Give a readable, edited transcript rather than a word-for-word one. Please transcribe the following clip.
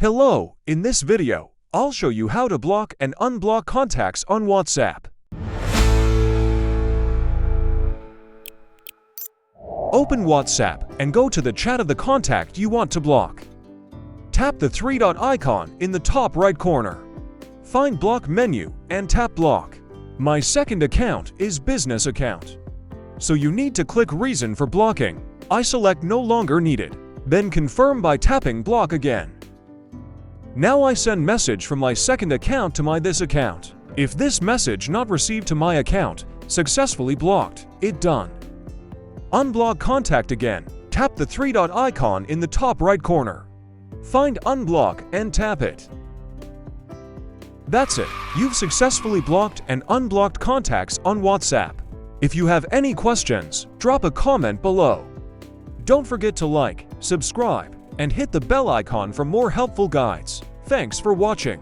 Hello, in this video, I'll show you how to block and unblock contacts on WhatsApp. Open WhatsApp and go to the chat of the contact you want to block. Tap the three-dot icon in the top right corner. Find Block menu and tap Block. My second account is Business account. So you need to click Reason for blocking. I select No longer needed. Then confirm by tapping Block again. Now I send message from my second account to my this account. If this message not received to my account, successfully blocked, it done. Unblock contact again. Tap the three-dot icon in the top right corner. Find Unblock and tap it. That's it. You've successfully blocked and unblocked contacts on WhatsApp. If you have any questions, drop a comment below. Don't forget to like, subscribe, and hit the bell icon for more helpful guides. Thanks for watching.